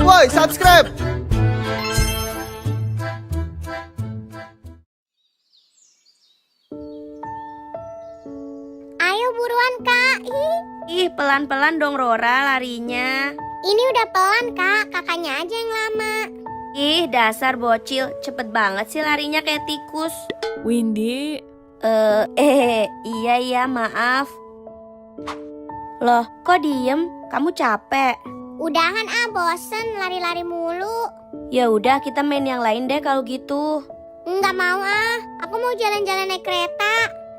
Woi, subscribe. Ayo buruan kak. Ih, pelan-pelan dong Rora larinya. Ini udah pelan kak, kakaknya aja yang lama. Ih, dasar bocil, cepet banget sih larinya kayak tikus. Windy, Iya maaf. Loh, kok diem? Kamu capek? Udahan bosen lari-lari mulu. Ya udah, kita main yang lain deh kalau gitu. Nggak mau aku mau jalan-jalan naik kereta.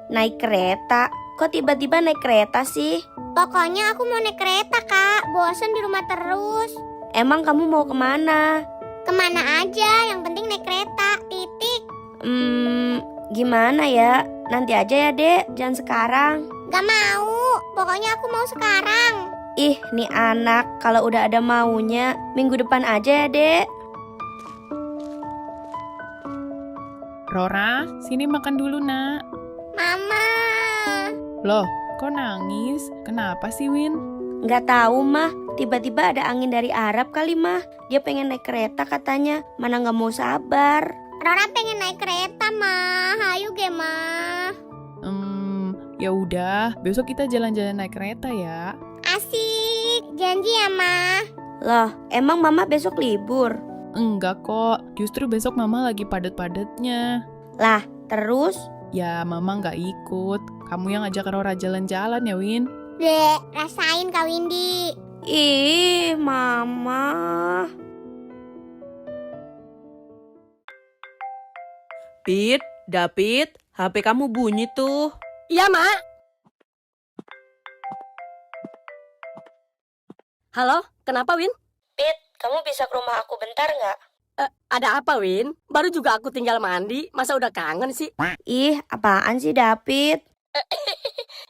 Naik kereta? Kok tiba-tiba naik kereta sih? Pokoknya aku mau naik kereta kak, bosen di rumah terus. Emang kamu mau kemana? Kemana aja, yang penting naik kereta, titik. Gimana ya? Nanti aja ya dek, jangan sekarang. Gak mau, pokoknya aku mau sekarang. Ih, nih anak, kalau udah ada maunya, minggu depan aja ya dek. Rora, sini makan dulu nak. Mama. Loh, kok nangis? Kenapa sih Win? Nggak tahu mah, tiba-tiba ada angin dari Arab kali mah. Dia pengen naik kereta katanya, mana nggak mau sabar. Rora pengen naik kereta mah, hayu ge mah. Ya udah, besok kita jalan-jalan naik kereta ya. Asik, janji ya mah. Loh, emang mama besok libur? Enggak kok, justru besok mama lagi padet-padetnya. Lah, terus? Ya, mama nggak ikut. Kamu yang ajak Rora jalan-jalan ya, Win. Dek, rasain Kak Windy. Ih, mama. Pit, David, HP kamu bunyi tuh. Iya, Mak. Halo, kenapa, Win? Pit, kamu bisa ke rumah aku bentar nggak? Ada apa, Win? Baru juga aku tinggal mandi, masa udah kangen sih? Ih, apaan sih David?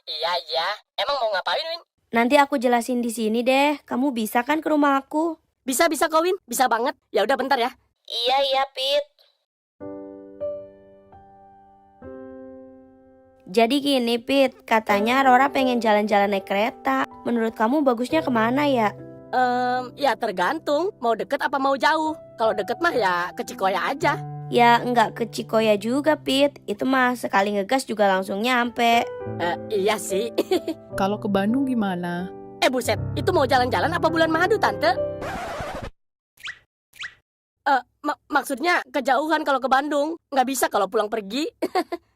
Iya. Emang mau ngapain, Win? Nanti aku jelasin di sini deh. Kamu bisa kan ke rumah aku? Bisa kok, Win. Bisa banget. Ya udah bentar ya. Iya, Pit. Jadi gini, Pit. Katanya Rora pengen jalan-jalan naik kereta. Menurut kamu bagusnya kemana ya? Ya tergantung. Mau deket apa mau jauh. Kalau deket mah ya ke Cikoya aja. Ya, nggak ke Cikoya juga, Pit. Itu mah sekali ngegas juga langsung nyampe. Iya sih. Kalau ke Bandung gimana? Buset. Itu mau jalan-jalan apa bulan madu, Tante? Maksudnya kejauhan kalau ke Bandung. Nggak bisa kalau pulang pergi.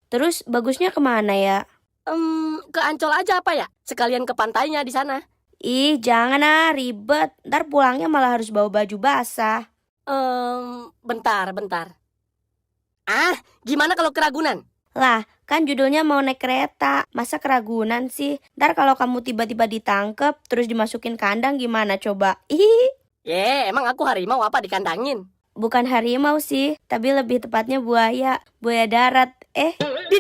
Terus bagusnya kemana ya? Ke Ancol aja apa ya? Sekalian ke pantainya di sana. Ih, jangan ribet. Ntar pulangnya malah harus bawa baju basah. Bentar. Gimana kalau ke Ragunan? Lah, kan judulnya mau naik kereta. Masa keragunan sih? Ntar kalau kamu tiba-tiba ditangkep, terus dimasukin kandang gimana coba? Ih, Emang aku harimau apa dikandangin? bukan harimau sih, tapi lebih tepatnya buaya. Buaya darat. Di.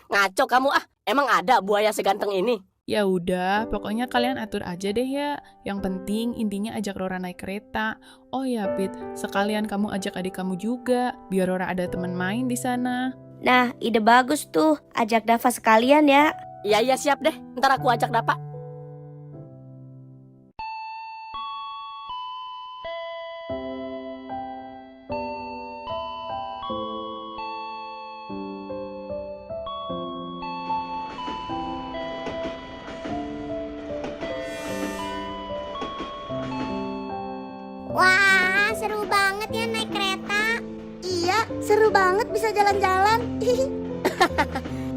Ngaco kamu Emang ada buaya seganteng ini? Ya udah, pokoknya kalian atur aja deh ya. Yang penting intinya ajak Rora naik kereta. Oh ya, Pit, sekalian kamu ajak adik kamu juga, biar Rora ada teman main di sana. Nah, ide bagus tuh. Ajak Dava sekalian ya. Iya siap deh. Ntar aku ajak Dapa. Wah, seru banget ya naik kereta. Iya, seru banget bisa jalan-jalan.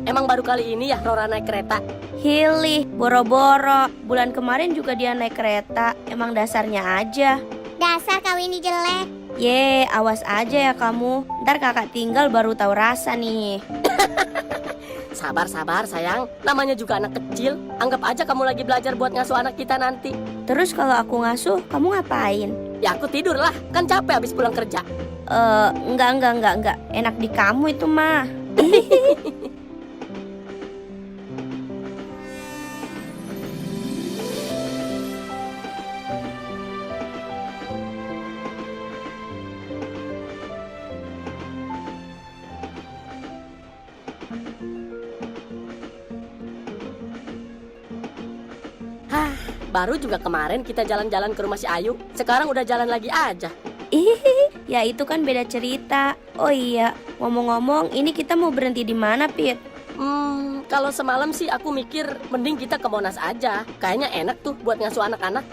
Emang baru kali ini ya Rora naik kereta? Hilih, boro-boro. Bulan kemarin juga dia naik kereta. Emang dasarnya aja. Dasar Kak Windy jelek. Ye, awas aja ya kamu. Ntar kakak tinggal baru tahu rasa nih. Sabar sayang. Namanya juga anak kecil. Anggap aja kamu lagi belajar buat ngasuh anak kita nanti. Terus kalau aku ngasuh, kamu ngapain? Ya aku tidur lah. Kan capek habis pulang kerja. Enggak. Enak di kamu itu mah. Baru juga kemarin kita jalan-jalan ke rumah si Ayu. Sekarang udah jalan lagi aja. Ya itu kan beda cerita. Oh iya, ngomong-ngomong, ini kita mau berhenti di mana, Pit? Kalau semalam sih aku mikir mending kita ke Monas aja. Kayaknya enak tuh buat ngasuh anak-anak.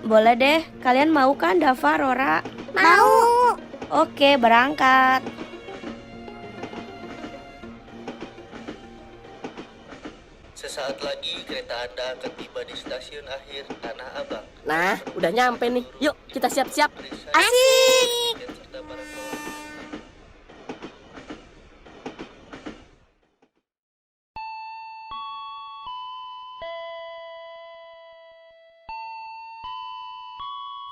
Boleh deh. Kalian mau kan, Dava, Rora? Mau. Oke, berangkat. Sesaat lagi kereta Anda akan tiba di stasiun akhir Tanah Abang. Nah, udah nyampe nih. Yuk, kita siap-siap. Asik. Serta para penonton.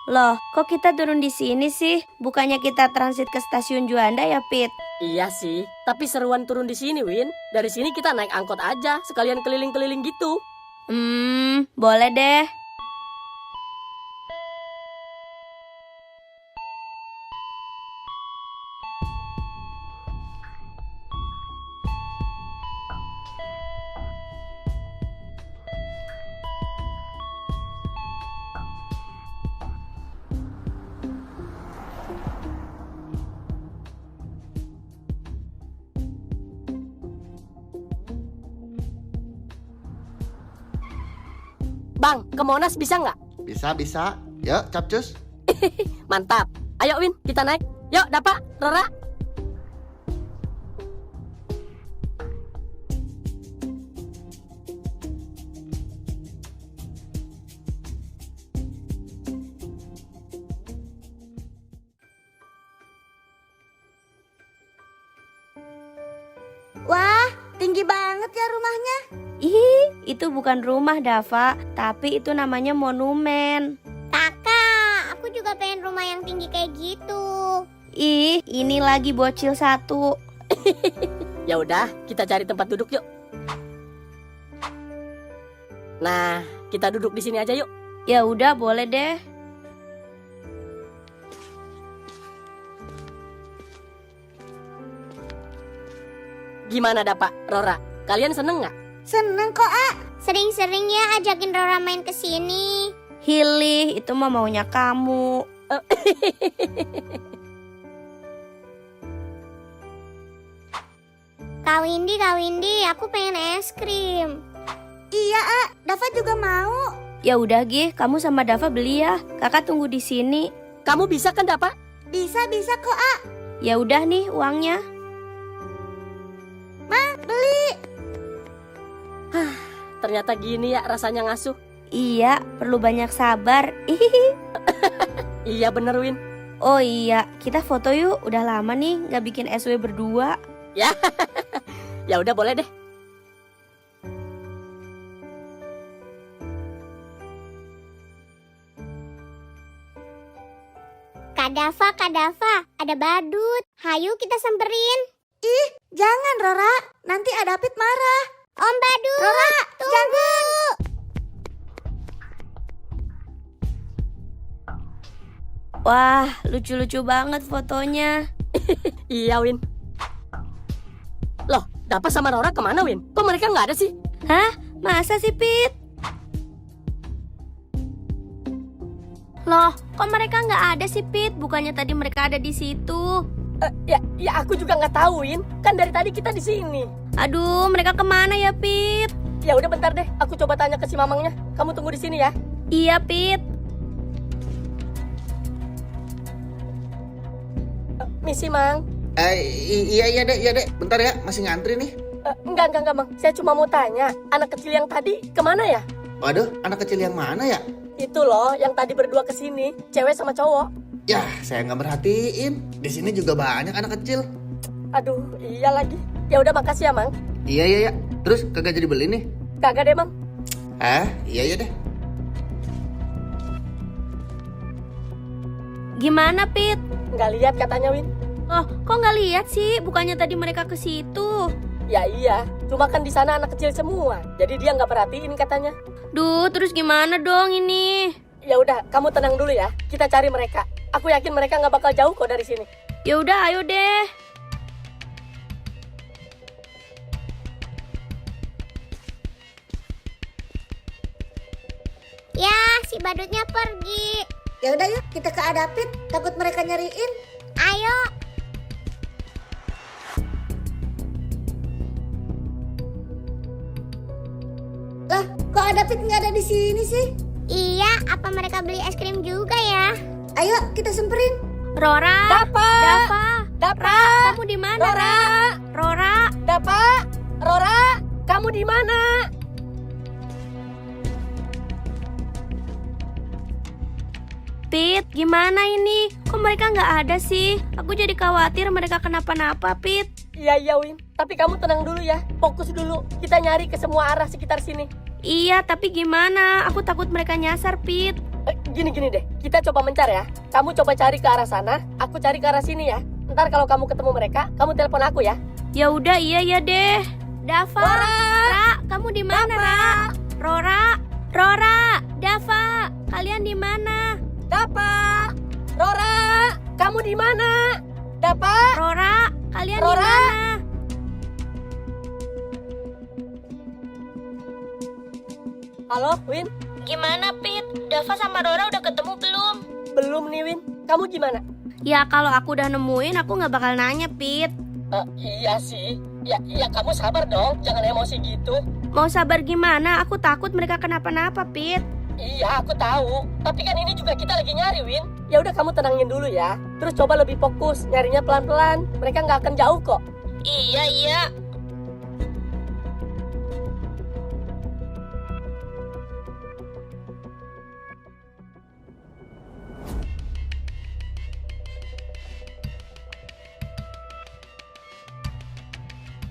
Loh, kok kita turun di sini sih? Bukannya kita transit ke stasiun Juanda ya, Pit? Iya sih, tapi seruan turun di sini, Win. Dari sini kita naik angkot aja, sekalian keliling-keliling gitu. Boleh deh. Bang, ke Monas bisa nggak? Bisa. Yuk, capcus. Mantap. Ayo, Win, kita naik. Yuk, Dapa, Rora. Wah, tinggi banget ya rumahnya. Itu bukan rumah, Dava, tapi itu namanya monumen. Kakak, aku juga pengen rumah yang tinggi kayak gitu. Ini lagi bocil satu. Ya udah, kita cari tempat duduk yuk. Nah, kita duduk di sini aja yuk. Ya udah, boleh deh. Gimana, Dapa, Rora? Kalian seneng nggak? Seneng kok, Sering-sering ya ajakin Rora main ke sini. Hilih, itu mah maunya kamu. Kak Windy, aku pengen es krim. Iya, Dava juga mau. Ya udah, Gih, kamu sama Dava beli ya. Kakak tunggu di sini. Kamu bisa kan, Dapa? Bisa kok, Ya udah nih uangnya. beli. Ternyata gini ya rasanya ngasuh. Iya, perlu banyak sabar. Iya bener, Win. Oh iya, kita foto yuk. Udah lama nih nggak bikin SW berdua. Ya udah boleh deh. Kak Dava, ada badut. Hayu kita samperin. Ih, jangan Rora. Nanti ada Pit marah. Om Badut, Rora, tunggu. Wah, lucu-lucu banget fotonya. Iya, Win. Loh, Dapa sama Rora kemana, Win? Kok mereka nggak ada sih? Hah? Masa sih, Pit? Loh, kok mereka nggak ada sih, Pit? Bukannya tadi mereka ada di situ. Ya aku juga nggak tahu, Win. Kan dari tadi kita di sini. Aduh, mereka kemana ya, Pit? Ya udah bentar deh, aku coba tanya ke si mamangnya. Kamu tunggu di sini ya. Iya, Pit. Misi, Mang. Iya dek. Bentar ya, masih ngantri nih. Enggak, Mang. Saya cuma mau tanya, anak kecil yang tadi kemana ya? Waduh, anak kecil yang mana ya? Itu loh, yang tadi berdua kesini, cewek sama cowok. Ya, saya nggak merhatiin. Di sini juga banyak anak kecil. Aduh, iya lagi. Ya udah makasih ya, Mang. Iya. Terus kagak jadi beli nih? Kagak deh, Mang. Iya deh. Gimana, Pit? Nggak lihat katanya, Win. Oh, kok nggak lihat sih? Bukannya tadi mereka ke situ. Ya iya, cuma kan di sana anak kecil semua. Jadi dia nggak perhatiin katanya. Duh, terus gimana dong ini? Ya udah, kamu tenang dulu ya. Kita cari mereka. Aku yakin mereka nggak bakal jauh kok dari sini. Ya udah, ayo deh. Ya, si badutnya pergi. Ya udah yuk, kita ke Adapit. Takut mereka nyariin. Ayo. Lah, kok Adapit nggak ada di sini sih? Iya, apa mereka beli es krim juga ya? Ayo, kita semperin. Rora, Dapa, Dava, kamu di mana? Rora, Rora, Dapa, Rora, kamu di mana? Pit, gimana ini? Kok mereka nggak ada sih? Aku jadi khawatir mereka kenapa-napa, Pit. Iya, Win. Tapi kamu tenang dulu ya. Fokus dulu. Kita nyari ke semua arah sekitar sini. Iya, tapi gimana? Aku takut mereka nyasar, Pit. Gini deh. Kita coba mencar ya. Kamu coba cari ke arah sana. Aku cari ke arah sini ya. Ntar kalau kamu ketemu mereka, kamu telepon aku ya. Ya udah, iya deh. Dava, Ra, kamu di mana, Ra? Rora, Dava, kalian di mana? Dapa, Rora, kamu di mana? Dapa, Rora, kalian di Rora. mana? Halo, Win. Gimana, Pit? Dava sama Rora udah ketemu belum? Belum nih, Win. Kamu gimana? Ya kalau aku udah nemuin, aku nggak bakal nanya, Pit. Iya sih. Ya kamu sabar dong. Jangan emosi gitu. Mau sabar gimana? Aku takut mereka kenapa-napa, Pit. Iya, aku tahu. Tapi kan ini juga kita lagi nyari, Win. Ya udah kamu tenangin dulu ya. Terus coba lebih fokus, nyarinya pelan-pelan. Mereka nggak akan jauh kok. Iya.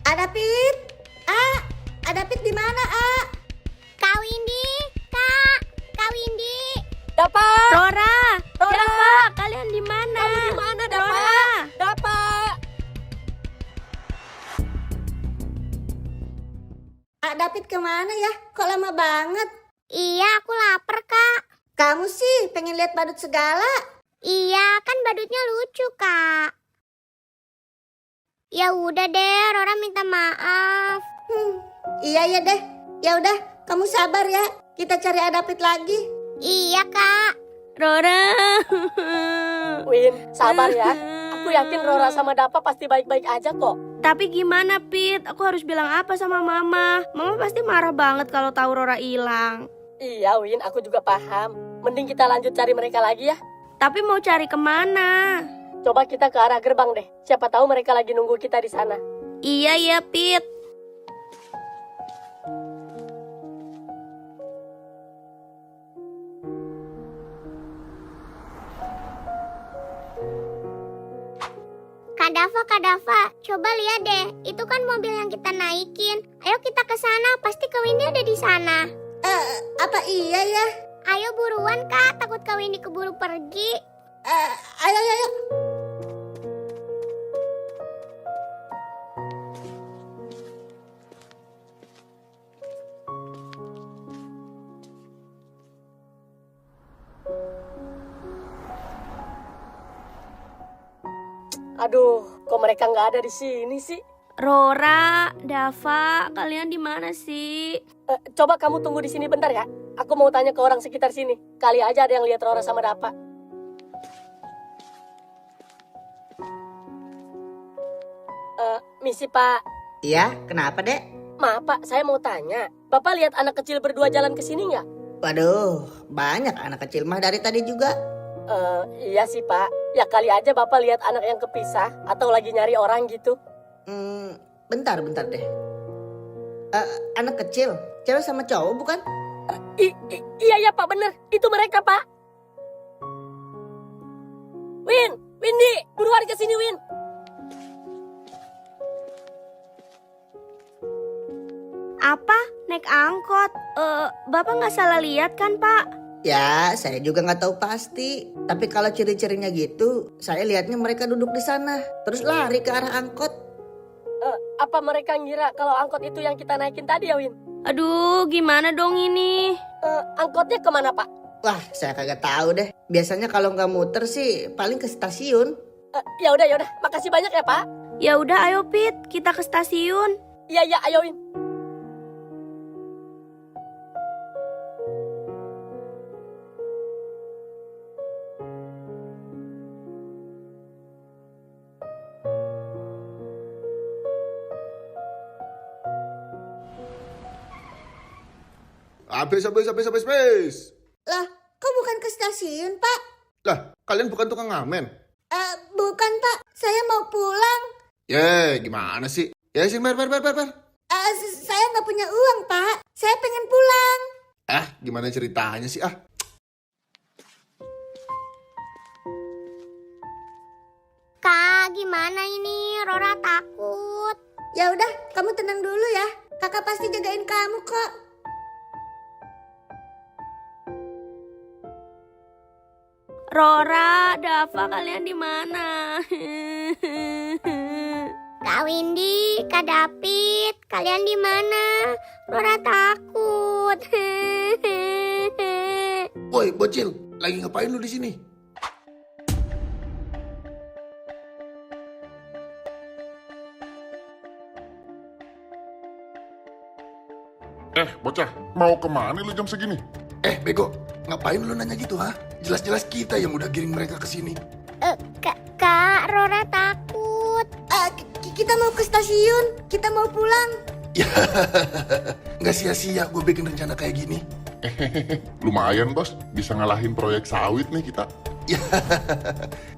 Adapit. Adapit di mana, Kak Windy, Kak. Kak Windy. Dapa, Rora, Rora. Dava, kalian di mana? Kamu di mana, Dapa? Rora. Dapa. Adapit kemana ya? Kok lama banget? Iya, aku lapar, Kak. Kamu sih pengen lihat badut segala. Iya, kan badutnya lucu, Kak. Ya udah deh, Rora minta maaf. Iya deh. Ya udah, kamu sabar ya. Kita cari Adapit lagi. Iya, Kak. Rora. Win, sabar ya. Aku yakin Rora sama Dapa pasti baik-baik aja kok. Tapi gimana, Pit? Aku harus bilang apa sama Mama? Mama pasti marah banget kalau tahu Rora hilang. Iya, Win, aku juga paham. Mending kita lanjut cari mereka lagi ya. Tapi mau cari kemana? Coba kita ke arah gerbang deh. Siapa tahu mereka lagi nunggu kita di sana. Iya, Pit. Kak Dava, coba lihat deh. Itu kan mobil yang kita naikin. Ayo kita ke sana, pasti Kak Windy ada di sana. Apa iya ya? Ayo buruan, Kak. Takut Kak Windy keburu pergi. Ayo. Aduh, kok mereka nggak ada di sini sih? Rora, Dava, kalian di mana sih? Coba kamu tunggu di sini bentar ya. Aku mau tanya ke orang sekitar sini. Kali aja ada yang lihat Rora sama Dapa. Misi Pak. Iya, kenapa dek? Maaf Pak, saya mau tanya. Bapak lihat anak kecil berdua jalan ke sini nggak? Waduh, banyak anak kecil mah dari tadi juga. Iya sih Pak. Ya kali aja Bapak lihat anak yang kepisah atau lagi nyari orang gitu. Bentar deh. Anak kecil, cewek sama cowok bukan? Iya Pak, bener. Itu mereka Pak. Windy, buruan ke sini Win. Apa? Naik angkot? Bapak nggak salah lihat kan, Pak? Ya, saya juga nggak tahu pasti. Tapi kalau ciri-cirinya gitu, saya lihatnya mereka duduk di sana, terus lari ke arah angkot. Apa mereka ngira kalau angkot itu yang kita naikin tadi ya Win? Aduh, gimana dong ini? Angkotnya kemana Pak? Wah, saya kagak tahu deh. Biasanya kalau nggak muter sih, paling ke stasiun. Ya udah. Makasih banyak ya Pak. Ya udah, ayo Pit, kita ke stasiun. Iya, ayo Win. Habis. Lah, kok bukan ke stasiun, Pak? Lah, kalian bukan tukang ngamen? Bukan, Pak. Saya mau pulang. Gimana sih? Ya sih, ber. Saya nggak punya uang, Pak. Saya pengen pulang. Gimana ceritanya sih? Kak, gimana ini? Rora takut. Ya udah, kamu tenang dulu ya. Kakak pasti jagain kamu kok. Rora, Dava, kalian di mana? Kak Windy, Kak David, kalian di mana? Rora takut. Woi, bocil, lagi ngapain lu di sini? Bocah, mau kemana lu jam segini? Bego, ngapain lu nanya gitu, ha? Jelas-jelas kita yang udah giring mereka ke sini. Kak, Rora takut. Kita mau ke stasiun. Kita mau pulang. Ya, nggak sia-sia gue bikin rencana kayak gini. Lumayan bos, bisa ngalahin proyek sawit nih kita. Ya,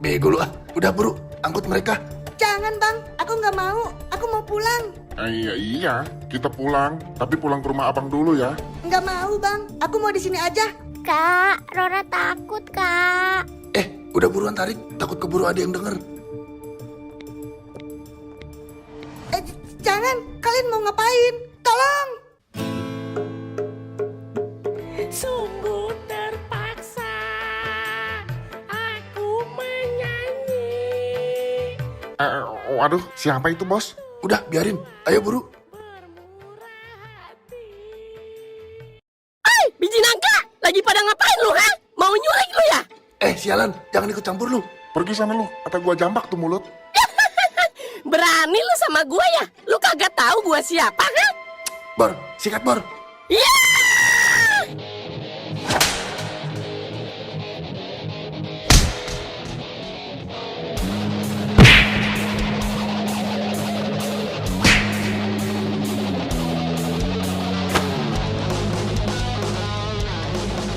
bego lu Udah buru, angkut mereka. Jangan bang, aku nggak mau. Aku mau pulang. Iya, kita pulang. Tapi pulang ke rumah abang dulu ya. Nggak mau bang, aku mau di sini aja. Kak, Rora takut, Kak. Udah buruan tarik, takut keburu ada yang denger. Jangan, kalian mau ngapain? Tolong. Sungguh terpaksa aku menyanyi. Waduh, siapa itu bos? Udah, biarin. Ayo buru. Biji nangka, lagi pada ngapain lu, ha? Mau nyulik lu ya? Sialan, jangan ikut campur lu. Pergi sana lu, atau gua jambak tuh mulut. Berani lu sama gua ya? Lu kagak tahu gua siapa, ha? Bor, sikat Bor. Ya!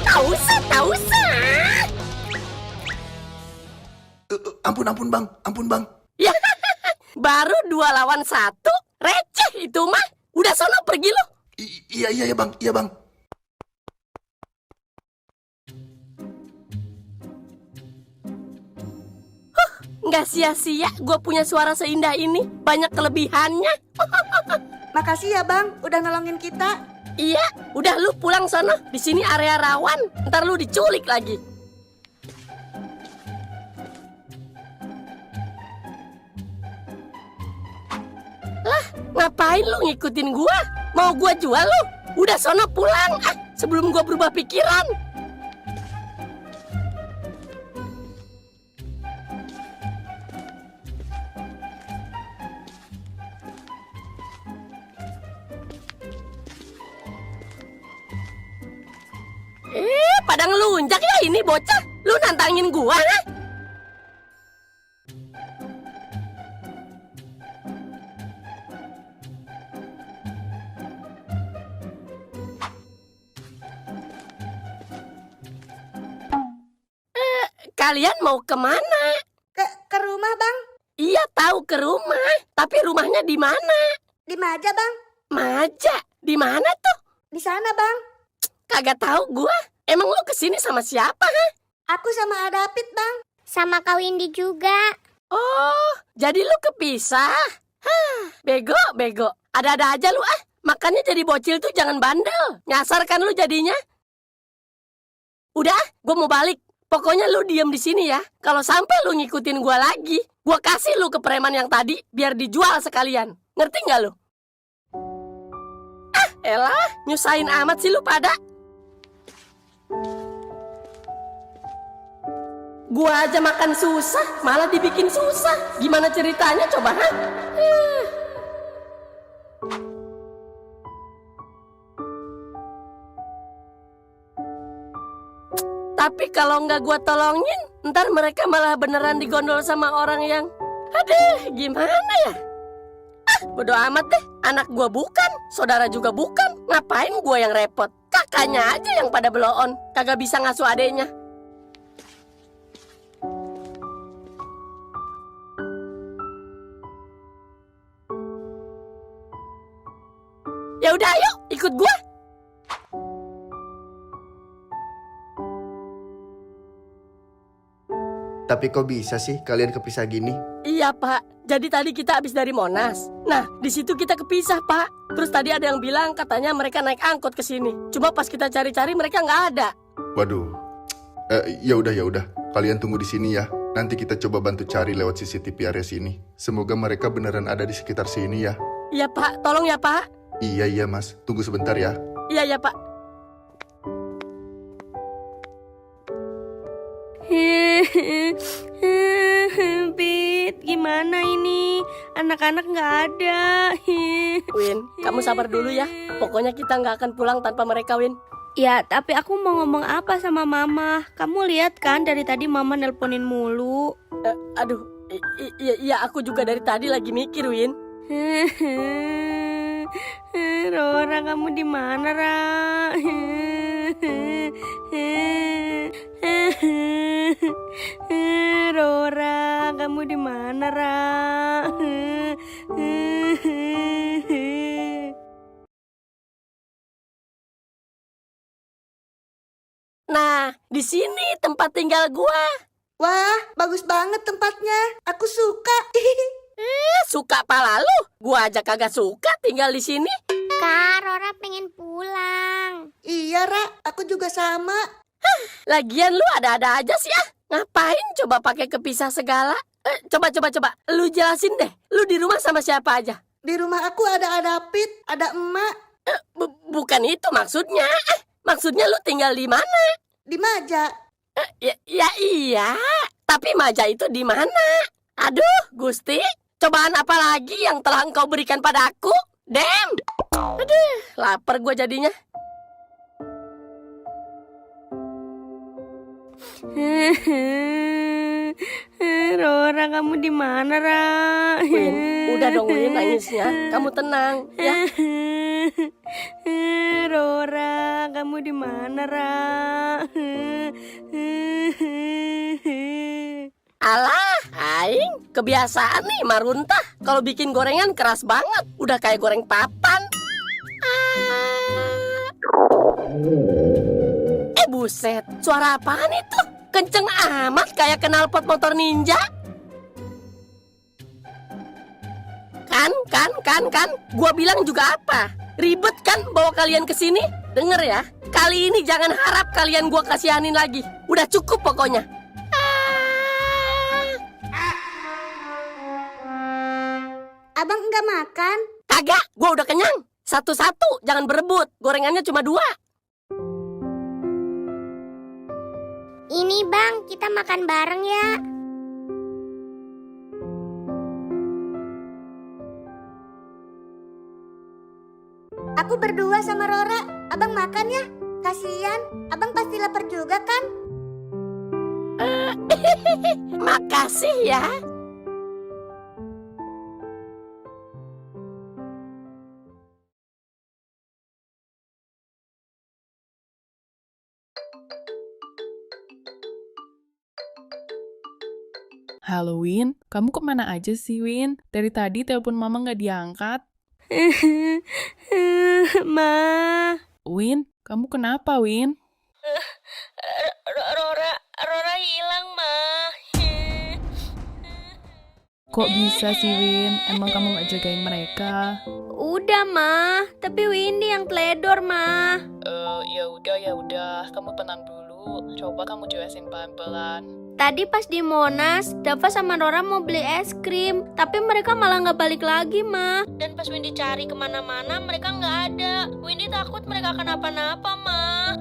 Tak usah. Ampun bang. Ya, baru 2 lawan 1. Receh itu mah. Udah sono pergi lu. Iya bang. Nggak sia-sia gue punya suara seindah ini. Banyak kelebihannya. Makasih ya bang, udah nolongin kita. Iya, udah lu pulang sono. Di sini area rawan. Ntar lu diculik lagi. Lah, ngapain lu ngikutin gua? Mau gua jual lu? Udah sono pulang. Sebelum gua berubah pikiran. Pada ngelunjak ya ini bocah. Lu nantangin gua, ha? Kalian mau kemana? Ke rumah bang. Iya tahu ke rumah, tapi rumahnya di mana? Di Maja bang. Maja? Di mana tuh? Di sana bang. Kagak tahu gua. Emang lu kesini sama siapa, ha? Aku sama Adapit bang. Sama Kak Windy juga. Oh, jadi lu kepisah? Bego. Ada-ada aja lu Makanya jadi bocil tuh jangan bandel. Nyasar kan lu jadinya. Udah, gua mau balik. Pokoknya lu diem di sini ya. Kalau sampai lu ngikutin gua lagi, gua kasih lu ke preman yang tadi biar dijual sekalian. Ngerti nggak lu? Elah, nyusahin amat sih lu pada. Gua aja makan susah, malah dibikin susah. Gimana ceritanya coba, ha? Tapi kalau nggak gua tolongin, ntar mereka malah beneran digondol sama orang yang... Aduh, gimana ya? Bodo amat deh, anak gua bukan, saudara juga bukan. Ngapain gua yang repot? Kakaknya aja yang pada blow-on, kagak bisa ngasuh adeknya. Ya udah, ayo ikut gua. Tapi kok bisa sih kalian kepisah gini? Iya, Pak. Jadi tadi kita habis dari Monas. Nah, di situ kita kepisah, Pak. Terus tadi ada yang bilang katanya mereka naik angkot ke sini. Cuma pas kita cari-cari mereka nggak ada. Waduh. Ya udah. Kalian tunggu di sini ya. Nanti kita coba bantu cari lewat CCTV area sini. Semoga mereka beneran ada di sekitar sini ya. Iya, Pak. Tolong ya, Pak. Iya, Mas. Tunggu sebentar ya. Iya, Pak. Pit, gimana ini? Anak-anak nggak ada. Win, kamu sabar dulu ya. Pokoknya kita nggak akan pulang tanpa mereka, Win. Ya, tapi aku mau ngomong apa sama mama? Kamu lihat kan dari tadi mama nelponin mulu. Aduh, iya aku juga dari tadi lagi mikir, Win. Rora, kamu di mana, Ra? Rora, kamu di mana, Ra? Nah, di sini tempat tinggal gua. Wah, bagus banget tempatnya. Aku suka. Suka pala lu? Gua aja kagak suka tinggal di sini. Kak, Rora pengen pulang. Iya, Ra. Aku juga sama. Lagian lu ada-ada aja sih ah. Ngapain coba pakai kepisah segala? Coba. Lu jelasin deh. Lu di rumah sama siapa aja? Di rumah aku ada Adapit, ada emak. Bukan itu maksudnya. Maksudnya lu tinggal di mana? Di Maja. Ya iya. Tapi Maja itu di mana? Aduh, Gusti. Cobaan apa lagi yang telah engkau berikan padaku? Damn. Aduh, lapar gua jadinya. Rora, kamu di mana, Ra? Win, udah dong Win nangisnya. Kamu tenang ya. Rora, kamu di mana, Ra? Alah, aing kebiasaan nih maruntah. Kalau bikin gorengan keras banget, udah kayak goreng papan. Buset, suara apaan itu? Kenceng amat kayak knalpot motor ninja. Kan. Gua bilang juga apa? Ribet kan bawa kalian ke sini? Denger ya, kali ini jangan harap kalian gua kasihanin lagi. Udah cukup pokoknya. Abang enggak makan? Kagak, gua udah kenyang. Satu-satu, jangan berebut. Gorengannya cuma 2. Ini Bang, kita makan bareng ya. Aku berdua sama Rora. Abang makan ya. Kasian, abang pasti lapar juga kan? Makasih ya. Halo Win, kamu kemana aja sih Win? Dari tadi telepon mama nggak diangkat. Ma. Win, kamu kenapa Win? Rora hilang, Ma. Kok bisa sih Win? Emang kamu nggak jagain mereka? Udah, Ma. Tapi Windy yang teledor, Ma. Ya udah, kamu tenang dulu. Coba kamu jelasin pelan-pelan. Tadi pas di Monas, Dava sama Rora mau beli es krim, tapi mereka malah nggak balik lagi, Ma. Dan pas Windy cari kemana-mana, mereka nggak ada. Windy takut mereka kenapa-napa, Ma.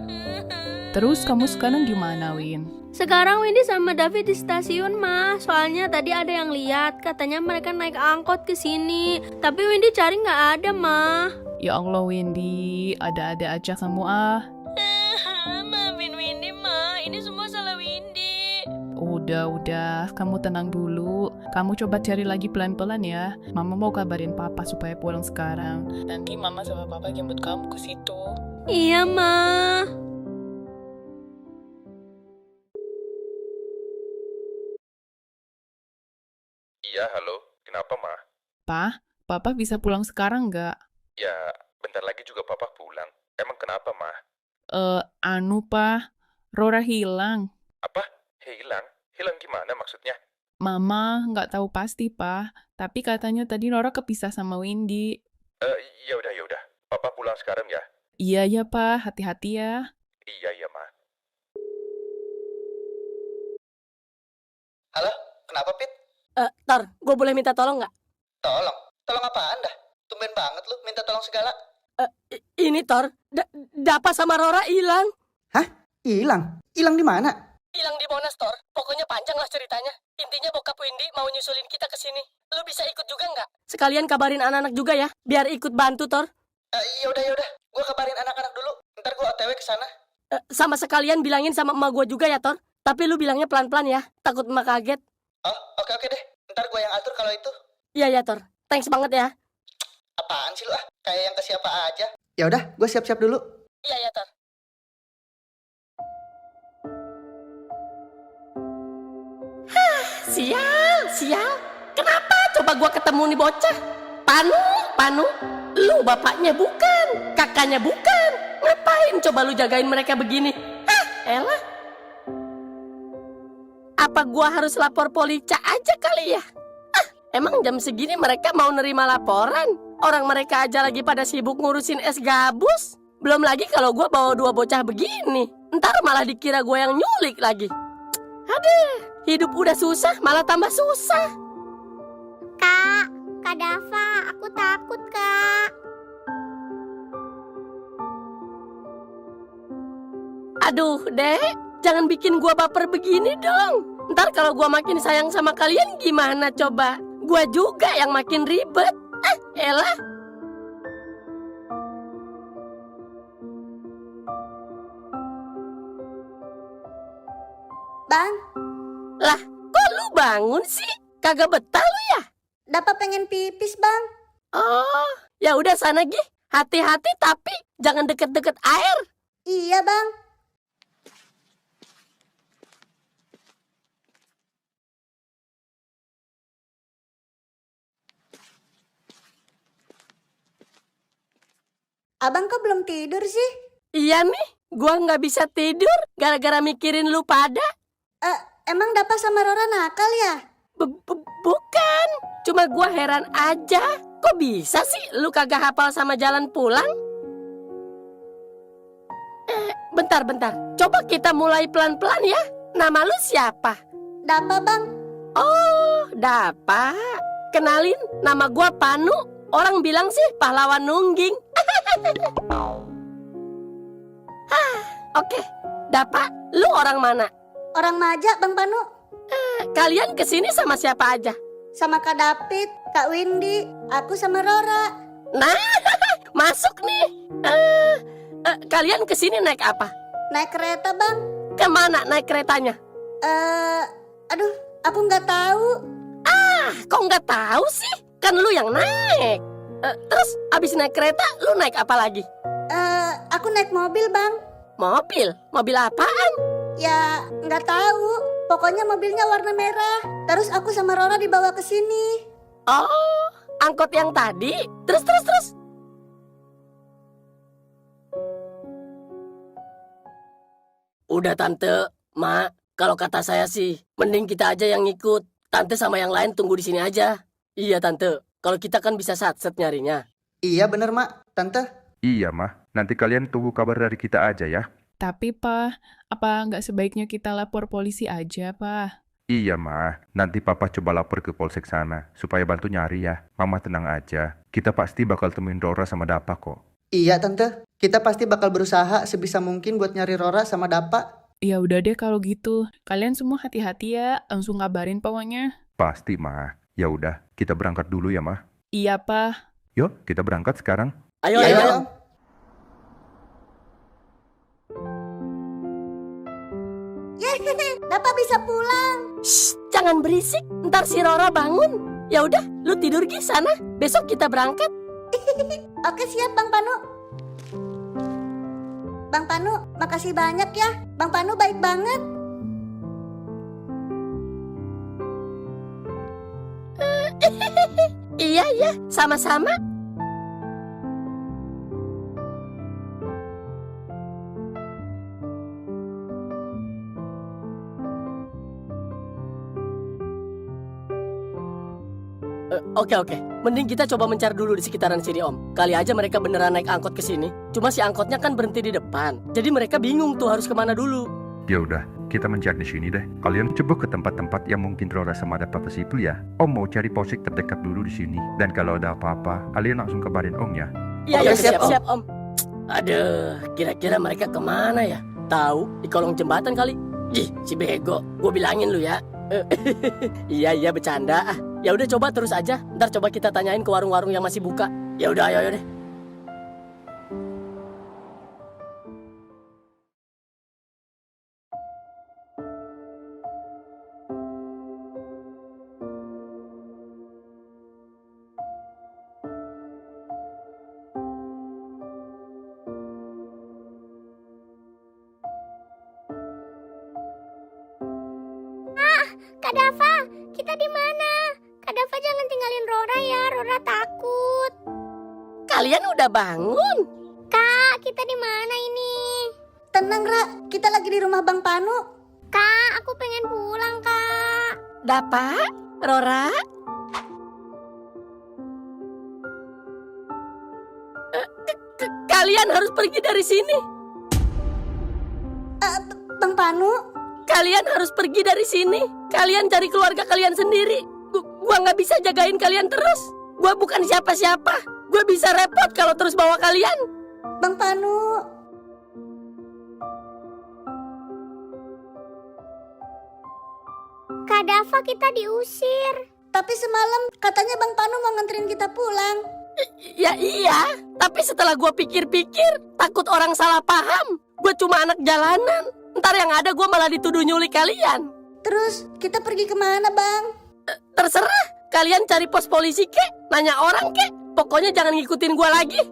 Terus kamu sekarang gimana Win? Sekarang Windy sama David di stasiun, Ma. Soalnya tadi ada yang lihat, katanya mereka naik angkot ke sini. Tapi Windy cari nggak ada, Ma. Ya Allah Windy, ada-ada aja kamu ah. Maafin Windy, Ma. Ini semua salah Windy. Udah, kamu tenang dulu. Kamu coba cari lagi pelan-pelan ya. Mama mau kabarin papa supaya pulang sekarang. Nanti mama sama papa jemput kamu ke situ. Iya, Ma. Iya, halo. Kenapa, Ma? Pa, papa bisa pulang sekarang nggak? Ya, bentar lagi juga papa pulang. Emang kenapa, Ma? Pa, Rora hilang. Apa? Hilang? Hilang gimana maksudnya? Mama nggak tahu pasti, Pa. Tapi katanya tadi Rora kepisah sama Windy. Ya udah. Papa pulang sekarang ya? Iya ya, Pa. Hati-hati ya. Iya, Ma. Halo, kenapa Pit? Tor, gue boleh minta tolong nggak? Tolong apaan dah? Tumben banget lu minta tolong segala. Ini Tor, Dapa sama Rora hilang. Hilang? Hilang di mana? Hilang di Monas, Tor. Pokoknya panjang lah ceritanya. Intinya bokap Windy mau nyusulin kita ke sini. Lu bisa ikut juga nggak? Sekalian kabarin anak-anak juga ya, biar ikut bantu, Tor. Yaudah. Gue kabarin anak-anak dulu. Ntar gue OTW ke sana. Sama sekalian bilangin sama emak gue juga ya, Tor. Tapi lu bilangnya pelan-pelan ya, takut emak kaget. Oh, oke deh. Ntar gue yang atur kalau itu. Iya, Tor. Thanks banget ya. Apaan sih lu ah? Kayak yang ke siapa aja. Ya udah, gue siap-siap dulu. Iya, Tor. Sial. Kenapa coba gua ketemu nih bocah? Panu, lu bapaknya bukan, kakaknya bukan. Ngapain coba lu jagain mereka begini? Elah. Apa gua harus lapor Polica aja kali ya? Emang jam segini mereka mau nerima laporan? Orang mereka aja lagi pada sibuk ngurusin es gabus. Belum lagi kalau gua bawa 2 bocah begini. Ntar malah dikira gua yang nyulik lagi. Aduh, hidup udah susah, malah tambah susah. Kak Dava, aku takut, Kak. Aduh, Dek, jangan bikin gua baper begini dong. Ntar kalau gua makin sayang sama kalian gimana coba? Gua juga yang makin ribet. Elah. Bang, Lah, kok lu bangun sih? Kagak betah lu ya? Dapa pengen pipis, Bang. Oh, ya udah sana Gi. Hati-hati tapi jangan deket-deket air. Iya, Bang. Abang kok belum tidur sih? Iya nih, gua nggak bisa tidur gara-gara mikirin lu pada. Emang Dapa sama Rora nakal ya? Bukan, cuma gua heran aja. Kok bisa sih lu kagak hafal sama jalan pulang? Bentar. Coba kita mulai pelan-pelan ya. Nama lu siapa? Dapa, Bang. Oh, Dapa. Kenalin, nama gua Panu. Orang bilang sih pahlawan nungging. Oke. Dapa, lu orang mana? Orang Majak, Bang Panu. Kalian kesini sama siapa aja? Sama Kak David, Kak Windy, aku sama Rora. Nah, masuk nih. Kalian kesini naik apa? Naik kereta, Bang. Kemana naik keretanya? Aduh, aku nggak tahu. Kok nggak tahu sih? Kan lu yang naik. Terus abis naik kereta, lu naik apa lagi? Aku naik mobil, Bang. Mobil? Mobil apaan? Ya, nggak tahu. Pokoknya mobilnya warna merah. Terus aku sama Rora dibawa ke sini. Oh, angkot yang tadi. Terus. Udah Tante, Mak, kalau kata saya sih, mending kita aja yang ngikut. Tante sama yang lain tunggu di sini aja. Iya Tante, kalau kita kan bisa satset nyarinya. Iya bener, Mak. Tante. Iya, Ma. Nanti kalian tunggu kabar dari kita aja ya. Tapi, Pa, apa nggak sebaiknya kita lapor polisi aja, Pa? Iya, Ma. Nanti Papa coba lapor ke polsek sana, supaya bantu nyari ya. Mama tenang aja. Kita pasti bakal temuin Rora sama Dapa kok. Iya, Tante. Kita pasti bakal berusaha sebisa mungkin buat nyari Rora sama Dapa. Ya udah deh kalau gitu. Kalian semua hati-hati ya, langsung kabarin pokoknya. Pasti, Ma. Ya udah, kita berangkat dulu ya, Ma. Iya, Pa. Yuk, kita berangkat sekarang. Ayo. Yeay, Dafa bisa pulang. Shh, jangan berisik, ntar si Rora bangun. Ya udah, lu tidur Gi sana. Besok kita berangkat. Oke, siap Bang Panu. Bang Panu, makasih banyak ya. Bang Panu baik banget. Iya, sama-sama. Oke. Mending kita coba mencari dulu di sekitaran sini, Om. Kali aja mereka beneran naik angkot ke sini. Cuma si angkotnya kan berhenti di depan. Jadi mereka bingung tuh harus kemana dulu. Ya udah, kita mencari di sini deh. Kalian coba ke tempat-tempat yang mungkin Rora sama ada papa situ ya. Om mau cari polsek terdekat dulu di sini. Dan kalau ada apa-apa, kalian langsung kabarin Om ya. Iya, siap, Om. Aduh, kira-kira mereka kemana ya? Tahu, di kolong jembatan kali. Ih, si bego. Gue bilangin lu ya. Iya, bercanda. Ya udah coba terus aja. Ntar coba kita tanyain ke warung-warung yang masih buka. Ya udah, ayo deh. Kak Dafa, kita di mana? Kak Dafa jangan tinggalin Rora ya, Rora takut. Kalian udah bangun? Kak, kita di mana ini? Tenang, Ra. Kita lagi di rumah Bang Panu. Kak, aku pengen pulang, Kak. Dapat? Rora? Kalian harus pergi dari sini. Bang Panu? Kalian harus pergi dari sini. Kalian cari keluarga kalian sendiri. Gua nggak bisa jagain kalian terus. Gua bukan siapa-siapa. Gua bisa repot kalau terus bawa kalian. Bang Panu. Kak Dafa, kita diusir. Tapi semalam katanya Bang Panu mau nganterin kita pulang. Ya iya, tapi setelah gua pikir-pikir, takut orang salah paham. Gua cuma anak jalanan. Ntar yang ada gue malah dituduh nyulik kalian. Terus kita pergi kemana, Bang? Terserah, kalian cari pos polisi kek, nanya orang kek. Pokoknya jangan ngikutin gue lagi.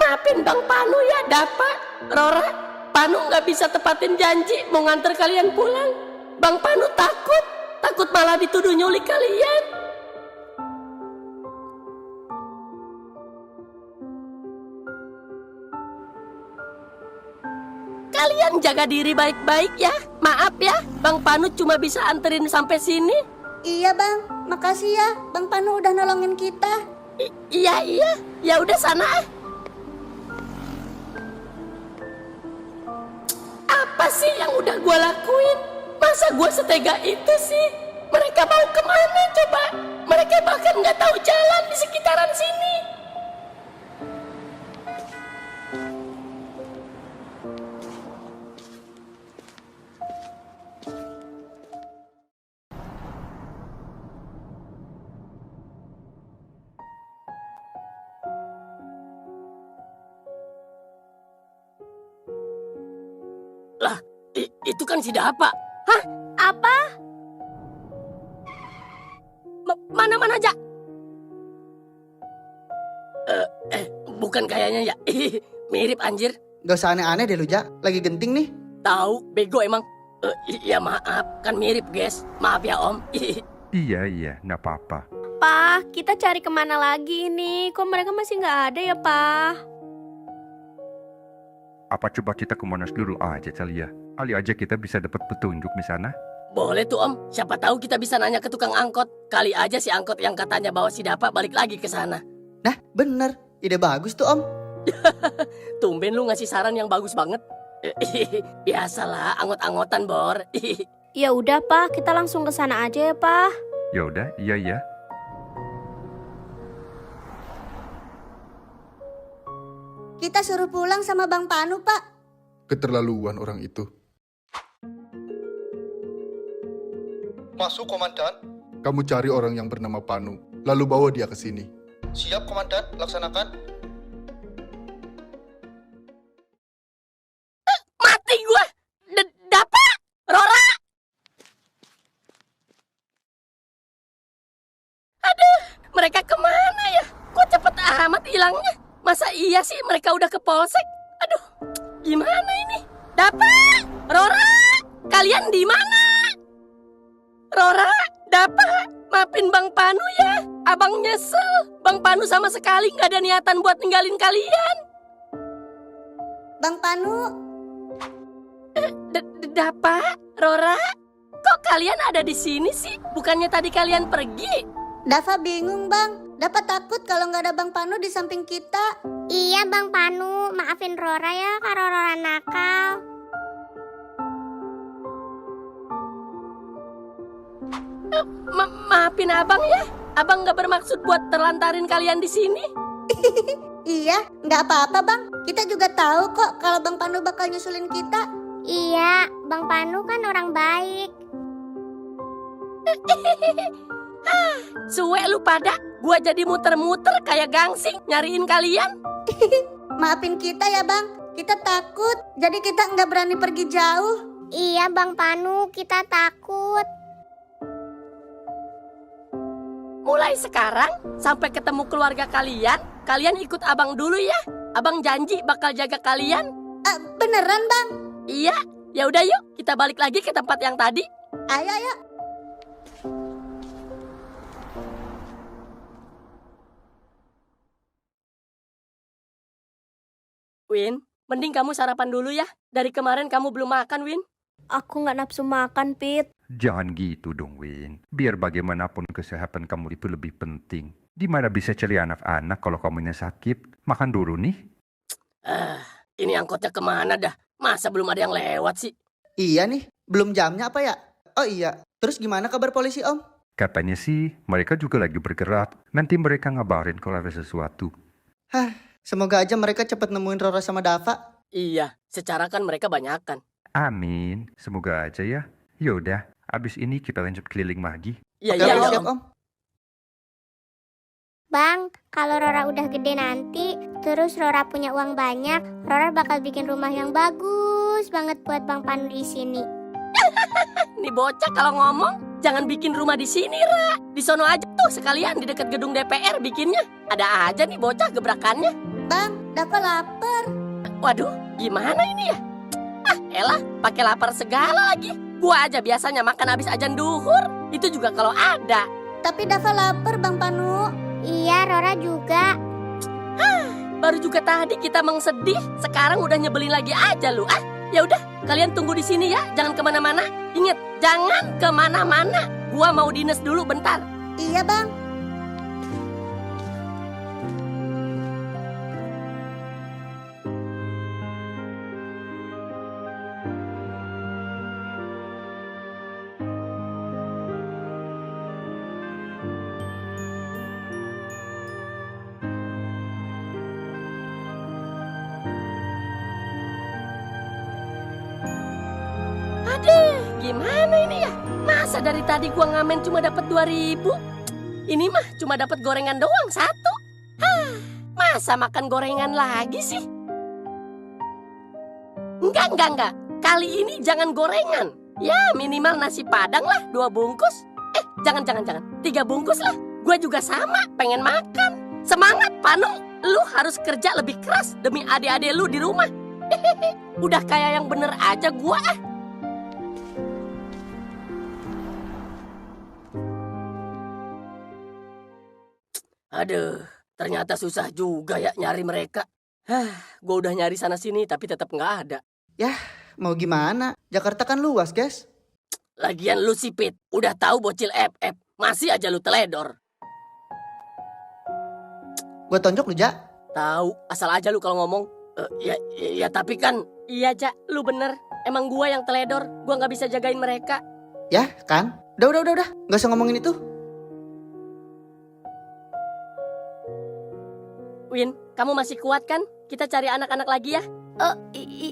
Maafin Bang Panu ya, Dafa, Rora. Panu nggak bisa tepatin janji mau nganter kalian pulang. Bang Panu takut malah dituduh nyulik kalian. Kalian jaga diri baik-baik ya. Maaf ya, Bang Panu cuma bisa anterin sampai sini. Iya, Bang. Makasih ya, Bang Panu udah nolongin kita. Iya. Ya udah sana. Apa sih yang udah gue lakuin? Masa gue setega itu sih? Mereka mau kemana coba? Mereka bahkan nggak tahu jalan di sekitaran sini. Lah, itu kan si Dafa. Hah? Apa? Mana aja? Bukan kayaknya ya. Mirip anjir. Gak usah aneh-aneh deh lu, Ja. Lagi genting nih. Tahu, bego emang. Ya maaf, kan mirip guys. Maaf ya Om. Iya, nggak apa-apa. Pa, kita cari kemana lagi nih? Kok mereka masih nggak ada ya, Pa? Apa coba kita ke Monas dulu aja kali ya? Kali aja kita bisa dapat petunjuk di sana. Boleh tuh Om. Siapa tahu kita bisa nanya ke tukang angkot. Kali aja si angkot yang katanya bawa si Dafa balik lagi ke sana. Nah, bener. Ide bagus tuh, Om. Tumben lu ngasih saran yang bagus banget. Biasalah, anggot-anggotan, Bor. Ya udah, Pa, kita langsung ke sana aja ya, Pa. Ya udah, iya. Kita suruh pulang sama Bang Panu, Pak. Keterlaluan orang itu. Masuk, Komandan. Kamu cari orang yang bernama Panu, lalu bawa dia ke sini. Siap, Komandan. Laksanakan. iya sih mereka udah ke polsek? Aduh, gimana ini? Dapa, Rora, kalian di mana? Rora, Dapa, maafin Bang Panu ya. Abang nyesel. Bang Panu sama sekali nggak ada niatan buat ninggalin kalian. Bang Panu, Dapa, Rora, kok kalian ada di sini sih? Bukannya tadi kalian pergi? Dava bingung bang. Dava takut kalau nggak ada Bang Panu di samping kita. Iya Bang Panu, maafin Rora ya kalau Rora nakal. Maafin abang ya. Abang nggak bermaksud buat terlantarin kalian di sini. Iya, nggak apa-apa bang. Kita juga tahu kok kalau Bang Panu bakal nyusulin kita. Iya, Bang Panu kan orang baik. Suwe lu pada. Gua jadi muter-muter kayak gangsing nyariin kalian. Maafin kita ya bang. Kita takut. Jadi kita nggak berani pergi jauh. Iya Bang Panu, kita takut. Mulai sekarang sampai ketemu keluarga kalian, kalian ikut abang dulu ya. Abang janji bakal jaga kalian. Beneran bang? Iya, ya udah yuk kita balik lagi ke tempat yang tadi. Ayo ayo. Win, mending kamu sarapan dulu ya. Dari kemarin kamu belum makan, Win. Aku nggak nafsu makan, Pit. Jangan gitu dong, Win. Biar bagaimanapun kesehatan kamu itu lebih penting. Di mana bisa cari anak-anak kalau kamunya sakit? Makan dulu nih. Ini angkotnya kemana dah? Masa belum ada yang lewat sih? Iya nih, belum jamnya apa ya? Oh iya, terus gimana kabar polisi om? Katanya sih, mereka juga lagi bergerak. Nanti mereka ngabarin kalau ada sesuatu. Semoga aja mereka cepat nemuin Rora sama Dava. Iya, secara kan mereka banyakan. Amin, semoga aja ya. Yaudah, abis ini kita lanjut keliling lagi. Iya, Oke, iya, siap Om. om. Bang, kalau Rora udah gede nanti, terus Rora punya uang banyak, Rora bakal bikin rumah yang bagus banget buat Bang Panu di sini. Nih bocah kalau ngomong, jangan bikin rumah di sini, Ra. Di sono aja tuh sekalian di dekat gedung DPR bikinnya. Ada aja nih bocah gebrakannya. Bang, Dava lapar. Waduh, gimana ini ya? Elah, pakai lapar segala lagi. Gua aja biasanya makan habis ajan duhur. Itu juga kalau ada. Tapi Dava lapar Bang Panu. Iya, Rora juga. Baru juga tadi kita mengsedih, sekarang udah nyebelin lagi aja lu. Ya udah, kalian tunggu di sini ya, jangan kemana-mana. Ingat, jangan kemana-mana. Gua mau dinas dulu bentar. Iya bang. Aduh, gimana ini ya? Masa dari tadi gua ngamen cuma dapat 2.000? Ini mah cuma dapat gorengan doang 1. Masa makan gorengan lagi sih? Enggak. Kali ini jangan gorengan. Ya minimal nasi padang lah 2 bungkus. Jangan. 3 bungkus lah. Gua juga sama, pengen makan. Semangat, Panu. Lu harus kerja lebih keras demi adik-adik lu di rumah. Udah kayak yang bener aja gua. Aduh, ternyata susah juga ya nyari mereka. Gue udah nyari sana-sini tapi tetap nggak ada. Mau gimana? Jakarta kan luas, guys. Lagian lu sih, Pit. Udah tahu bocil FF. Masih aja lu teledor. Gue tonjok lu, Ja. Tahu, asal aja lu kalau ngomong. Ya tapi kan. Iya, Ja, lu bener. Emang gua yang teledor. Gua nggak bisa jagain mereka. Ya, kan? Udah. Gak usah ngomongin itu. Win, kamu masih kuat kan? Kita cari anak-anak lagi ya.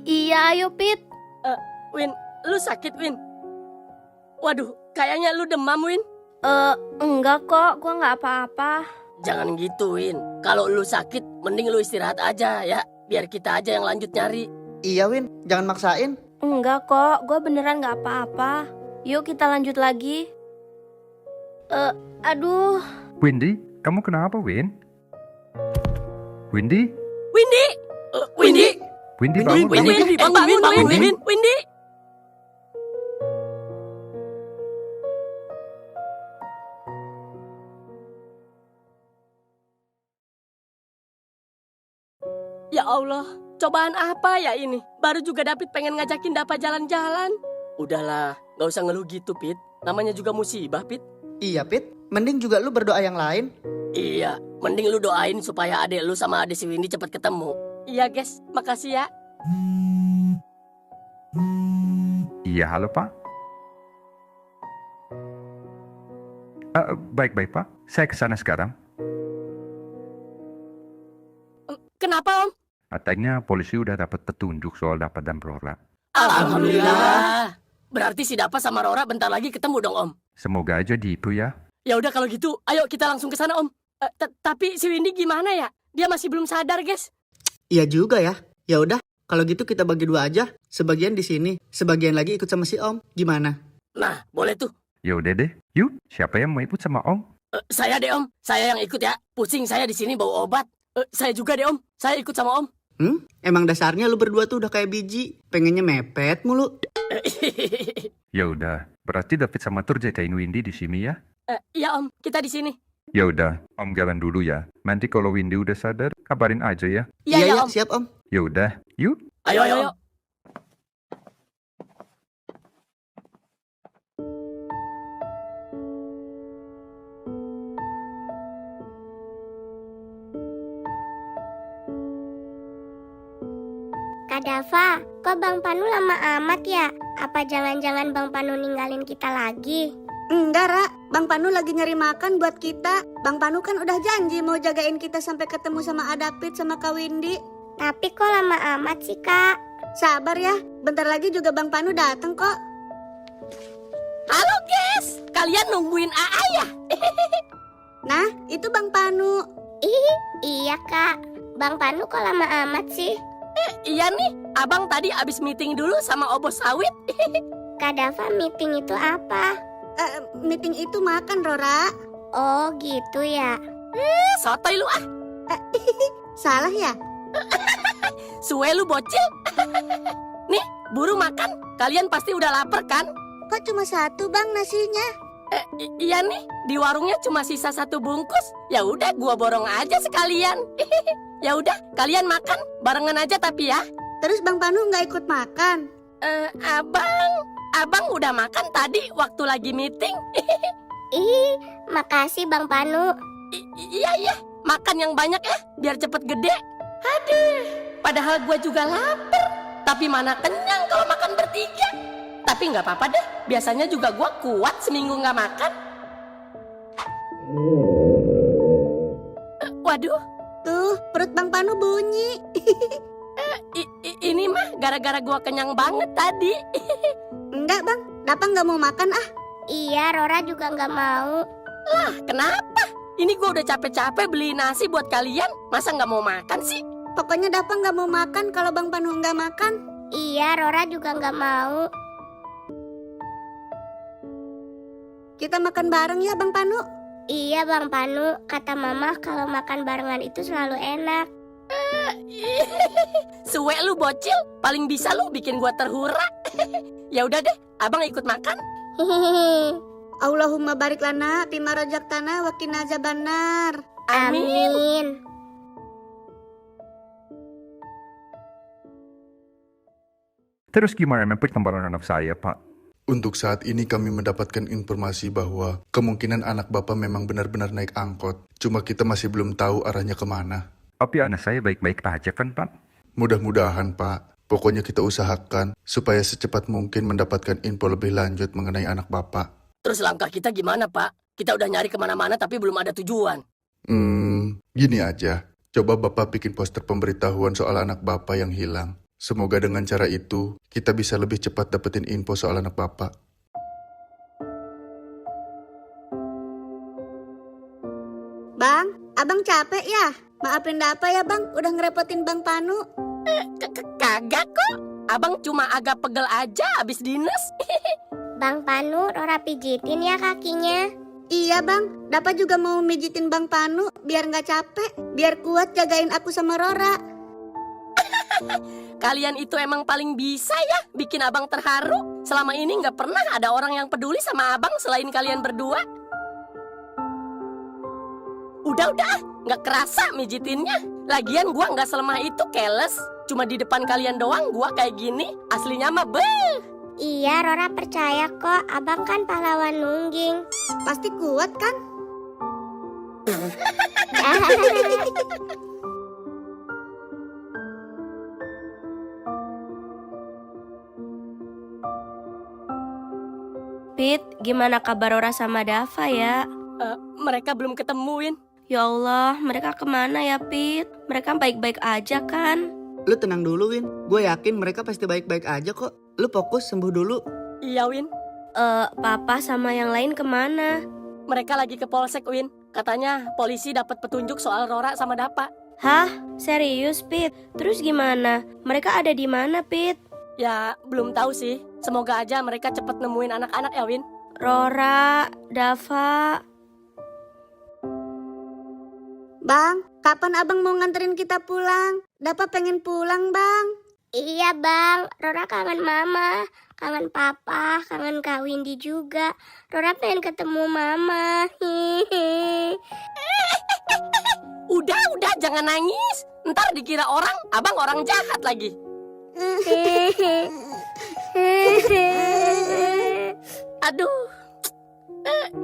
Iya, ayo, Pit. Win, lu sakit, Win? Waduh, kayaknya lu demam, Win. Enggak kok, gua nggak apa-apa. Jangan gitu, Win. Kalau lu sakit, mending lu istirahat aja ya. Biar kita aja yang lanjut nyari. Iya, Win. Jangan maksain. Enggak kok, gua beneran nggak apa-apa. Yuk kita lanjut lagi. Aduh. Windy, kamu kenapa, Win? Windy? Windy! Windy! Windy bangun. Windy, bangun, Windy! Ya Allah, cobaan apa ya ini? Baru juga David pengen ngajakin Dapa jalan-jalan. Udahlah, gak usah ngeluh gitu, Pit. Namanya juga musibah, Pit. Iya, Pit. Mending juga lu berdoa yang lain. Iya, mending lu doain supaya adek lu sama adek si Windy cepat ketemu. Iya, guys. Makasih ya. Iya, halo Pak. Baik-baik Pak, saya kesana sekarang. Kenapa, Om? Katanya polisi udah dapat petunjuk soal Dapa dan Rora. Alhamdulillah. Berarti si Dapa sama Rora bentar lagi ketemu dong, Om. Semoga aja gitu ya. Ya udah kalau gitu, ayo kita langsung ke sana, Om. Tapi si Windy gimana ya? Dia masih belum sadar, guys. Iya juga ya. Ya udah, kalau gitu kita bagi 2 aja. Sebagian di sini, sebagian lagi ikut sama si Om. Gimana? Nah, boleh tuh. Ya udah deh, yuk. Siapa yang mau ikut sama Om? Saya deh, Om. Saya yang ikut ya. Pusing saya di sini bau obat. Saya juga deh, Om. Saya ikut sama Om. Emang dasarnya lu berdua tuh udah kayak biji. Pengennya mepet mulu. Ya udah, berarti David sama Tur jagain Windy di sini ya. Iya, Om. Kita di sini. Ya udah, Om jalan dulu ya. Nanti kalau Windy udah sadar, kabarin aja ya. Iya, Om. Siap Om. Ya udah, yuk. Ayo. Kak Dava, kok Bang Panu lama amat ya? Apa jangan-jangan Bang Panu ninggalin kita lagi? Enggak, Ra. Bang Panu lagi nyari makan buat kita. Bang Panu kan udah janji mau jagain kita sampai ketemu sama Adapit sama Kak Windy. Tapi kok lama amat sih, Kak? Sabar ya, bentar lagi juga Bang Panu dateng kok. Halo, guys. Kalian nungguin AA ya? Nah, itu Bang Panu. Iya, Kak. Bang Panu kok lama amat sih? Iya nih, abang tadi abis meeting dulu sama Obos Sawit. Kak Dava, meeting itu apa? Meeting itu makan, Rora. Oh, gitu ya. Sotoy lu ah. Salah ya? Suwe lu bocil. Nih, buru makan. Kalian pasti udah lapar kan? Kok cuma 1 Bang nasinya? Iya nih, di warungnya cuma sisa 1 bungkus. Ya udah, gua borong aja sekalian. Ya udah, kalian makan barengan aja tapi ya. Terus Bang Panu nggak ikut makan? Abang udah makan tadi waktu lagi meeting. Makasih Bang Panu. Iya, makan yang banyak ya, biar cepet gede. Aduh, padahal gue juga lapar. Tapi mana kenyang kalau makan bertiga. Tapi nggak apa-apa deh, biasanya juga gue kuat seminggu nggak makan. Waduh, tuh perut Bang Panu bunyi. Ini mah gara-gara gue kenyang banget tadi. Enggak Bang, Dapa nggak mau makan ah. Iya, Rora juga nggak mau. Lah, kenapa? Ini gue udah capek-capek beli nasi buat kalian, masa nggak mau makan sih? Pokoknya Dapa nggak mau makan kalau Bang Panu nggak makan. Iya, Rora juga nggak mau. Kita makan bareng ya Bang Panu. Iya Bang Panu, kata Mama kalau makan barengan itu selalu enak. Suwe lu bocil, paling bisa lu bikin gua terhura. Ya udah deh, abang ikut makan. Allahumma barik lana fima razaqtana wa qina azabannar. Amin. Terus gimana perkembangan anak saya, Pak? Untuk saat ini kami mendapatkan informasi bahwa kemungkinan anak Bapak memang benar-benar naik angkot. Cuma kita masih belum tahu arahnya kemana. Tapi anak saya baik-baik aja kan, Pak? Mudah-mudahan, Pak. Pokoknya kita usahakan supaya secepat mungkin mendapatkan info lebih lanjut mengenai anak Bapak. Terus langkah kita gimana, Pak? Kita udah nyari kemana-mana tapi belum ada tujuan. Gini aja. Coba Bapak bikin poster pemberitahuan soal anak Bapak yang hilang. Semoga dengan cara itu, kita bisa lebih cepat dapetin info soal anak Bapak. Bang, abang capek ya? Maafin Dapa ya Bang, udah ngerepotin Bang Panu. Kagak kok. Abang cuma agak pegel aja abis dinas. Bang Panu, Rora pijitin ya kakinya. Iya Bang, Dapa juga mau mijitin Bang Panu biar nggak capek. Biar kuat jagain aku sama Rora. Kalian itu emang paling bisa ya bikin abang terharu. Selama ini nggak pernah ada orang yang peduli sama abang selain kalian berdua. Udah, nggak kerasa mijitinnya. Lagian gua nggak selemah itu, keles. Cuma di depan kalian doang gua kayak gini. Aslinya mah Iya, Rora percaya kok. Abang kan pahlawan nungging. Pasti kuat kan? Pit, gimana kabar Rora sama Dava ya? Mereka belum ketemuin. Ya Allah, mereka kemana ya Pit? Mereka baik-baik aja kan? Lu tenang dulu, Win. Gue yakin mereka pasti baik-baik aja kok. Lu fokus sembuh dulu. Iya, Win. Papa sama yang lain kemana? Mereka lagi ke polsek, Win. Katanya polisi dapat petunjuk soal Rora sama Dapa. Hah? Serius, Pit? Terus gimana? Mereka ada di mana, Pit? Ya, belum tahu sih. Semoga aja mereka cepet nemuin anak-anak ya, Win. Rora, Dava. Bang, kapan abang mau nganterin kita pulang? Dapa pengen pulang, Bang. Iya bang, Rora kangen mama, kangen papa, kangen Kak Windy juga. Rora pengen ketemu mama. Udah, jangan nangis. Ntar dikira abang orang jahat lagi. Aduh.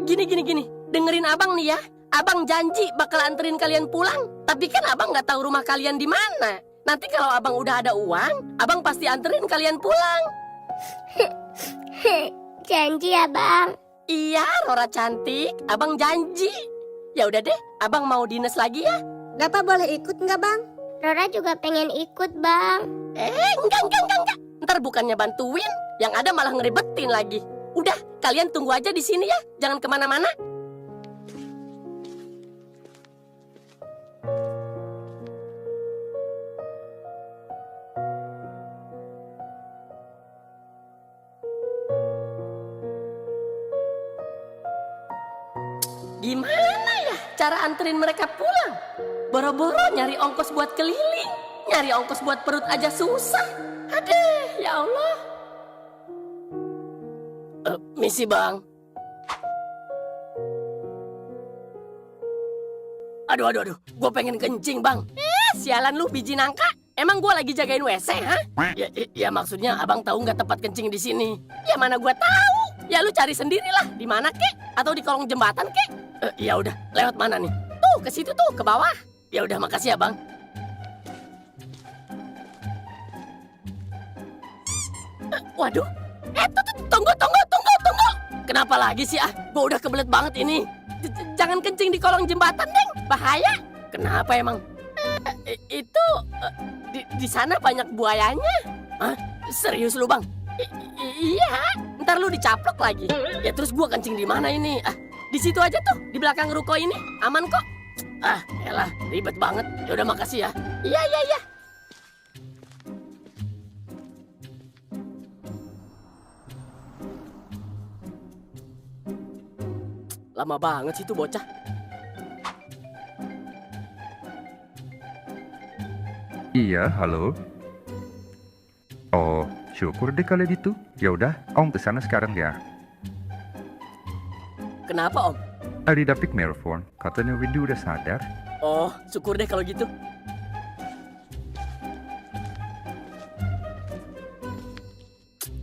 Gini. Dengerin abang nih ya. Abang janji bakal anterin kalian pulang. Tapi kan abang nggak tahu rumah kalian di mana. Nanti kalau abang udah ada uang, abang pasti anterin kalian pulang. Janji ya bang. Iya, Rora cantik. Abang janji. Ya udah deh, abang mau dinas lagi ya. Dapa boleh ikut nggak, Bang? Rora juga pengen ikut bang. Enggak. Ntar bukannya bantuin, yang ada malah ngeribetin lagi. Udah, kalian tunggu aja di sini ya. Jangan kemana-mana. Gimana ya cara anterin mereka pulang? Boro-boro nyari ongkos buat keliling, nyari ongkos buat perut aja susah. Aduh, ya Allah. Misi bang. Aduh, gue pengen kencing bang. Sialan lu biji nangka. Emang gue lagi jagain WC, ha? Ya maksudnya abang tahu nggak tempat kencing di sini? Ya mana gue tahu. Ya lu cari sendirilah. Di mana kek? Atau di kolong jembatan kek? Ya udah, lewat mana nih? Tuh, ke situ tuh, ke bawah. Ya udah, makasih ya, Bang. Waduh. Tunggu. Kenapa lagi sih Gua udah kebelet banget ini. Jangan kencing di kolong jembatan, Deng. Bahaya. Kenapa emang? Itu di sana banyak buayanya. Hah? Serius lu, Bang? Iya. Ntar lu dicaplok lagi. Ya terus gua kencing di mana ini? Di situ aja tuh, di belakang ruko ini. Aman kok. Elah, ribet banget. Ya udah, makasih ya. Iya. Lama banget sih tuh bocah. Iya, halo. Oh, syukur deh kalau gitu. Ya udah, Om kesana sekarang ya. Kenapa, Om? Ari Dapik nelfon, katanya Windy udah sadar. Oh, syukur deh kalau gitu.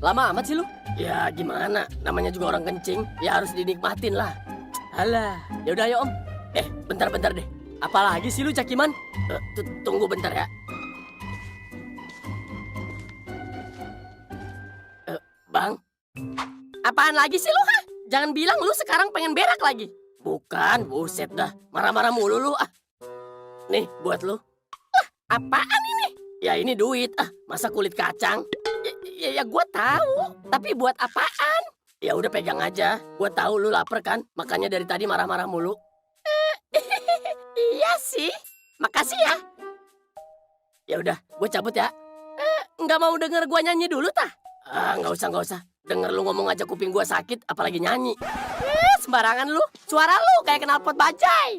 Lama amat sih lu? Ya gimana, namanya juga orang kencing, ya harus dinikmatin lah. Alah, yaudah ayo Om. Bentar deh. Apalagi sih lu Cakiman? Tunggu bentar ya. Bang, apaan lagi sih lu Jangan bilang lu sekarang pengen berak lagi. Bukan, buset dah. Marah-marah mulu lu Nih, buat lu. Apaan ini? Ya ini duit masa kulit kacang? Ya gua tahu, tapi buat apaan? Ya udah pegang aja. Gua tahu lu lapar kan, makanya dari tadi marah-marah mulu. Iya sih. Makasih ya. Ya udah, gua cabut ya. Nggak mau denger gua nyanyi dulu tah? Nggak usah. Denger lu ngomong aja kuping gua sakit, apalagi nyanyi. Sembarangan lu. Suara lu kayak knalpot bajai.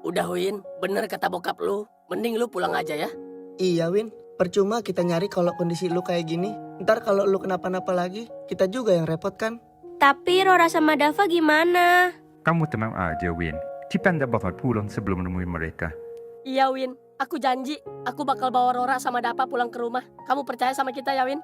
Udah Win, bener kata bokap lu. Mending lu pulang aja ya. Iya Win, percuma kita nyari kalau kondisi lu kayak gini. Ntar kalau lu kenapa-napa lagi, kita juga yang repot kan? Tapi Rora sama Dava gimana? Kamu tenang aja, Win. Cipa nggak bakal pulang sebelum nemuin mereka. Iya Win, aku janji. Aku bakal bawa Rora sama Dava pulang ke rumah. Kamu percaya sama kita ya Win?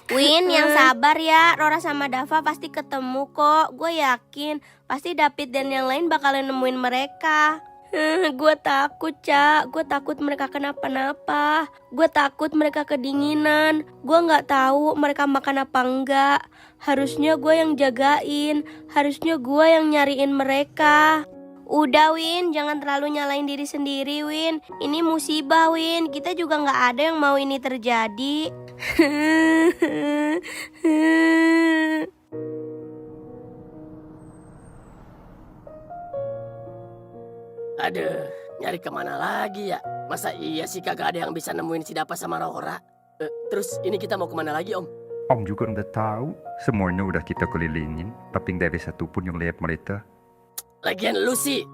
Win, yang sabar ya. Rora sama Dava pasti ketemu kok. Gue yakin pasti David dan yang lain bakalan nemuin mereka. Gue takut, Cak. Gue takut mereka kenapa-napa. Gue takut mereka kedinginan. Gue gak tahu mereka makan apa enggak. Harusnya gue yang jagain. Harusnya gue yang nyariin mereka. Udah Win, jangan terlalu nyalain diri sendiri Win. Ini musibah Win, kita juga gak ada yang mau ini terjadi. Aduh, nyari kemana lagi ya? Masa iya sih kagak ada yang bisa nemuin si Dava sama Rora? Terus ini kita mau kemana lagi Om? Om juga udah tahu. Semuanya udah kita kelilingin, tapi nggak ada satupun yang lihat mereka. Lagian lu sih.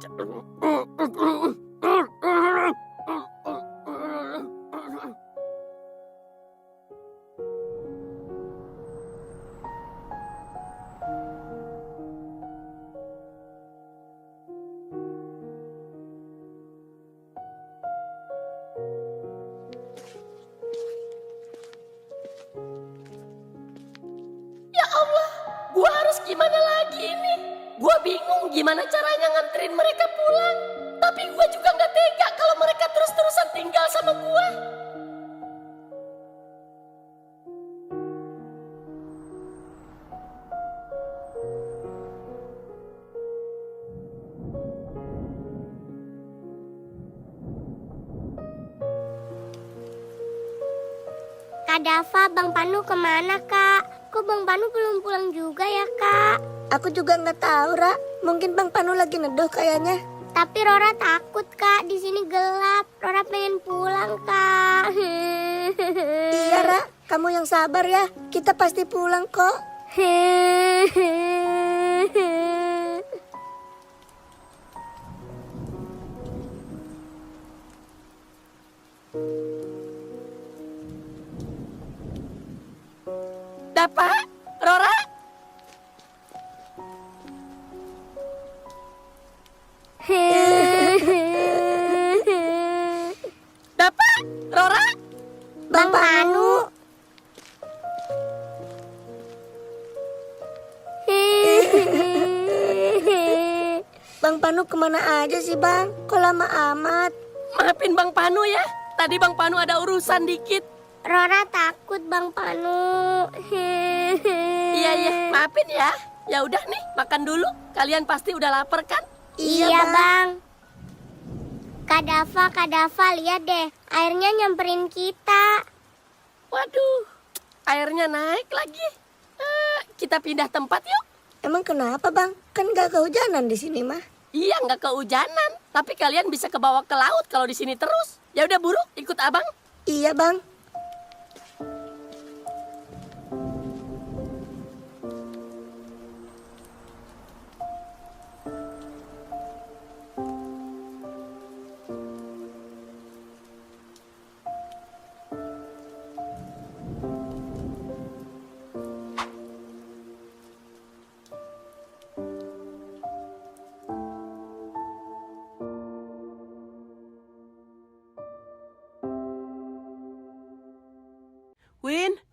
Ya Allah, gua harus gimana lagi ini? Gua bingung gimana caranya nganterin mereka pulang. Tapi gua juga gak tega kalau mereka terus-terusan tinggal sama gua. Kak Dava, Bang Panu kemana kak? Kok Bang Panu belum pulang juga ya kak? Aku juga nggak tahu, Ra. Mungkin Bang Panu lagi neduh kayaknya. Tapi Rora takut kak, di sini gelap. Rora pengen pulang kak. Iya, Ra. Kamu yang sabar ya. Kita pasti pulang kok. Dava, Rora? Dava, Rora? Bang Panu. Bang Panu kemana aja sih, Bang? Kok lama amat? Maafin Bang Panu ya. Tadi Bang Panu ada urusan dikit. Rora takut Bang Panu. Iya, maafin ya. Ya udah nih, makan dulu. Kalian pasti udah lapar kan? Iya bang. Kak Dava, lihat deh. Airnya nyamperin kita. Waduh, airnya naik lagi. Kita pindah tempat yuk. Emang kenapa, Bang? Kan gak kehujanan di sini mah. Iya, nggak kehujanan. Tapi kalian bisa kebawa ke laut kalau di sini terus. Ya udah Buru, ikut abang. Iya, Bang.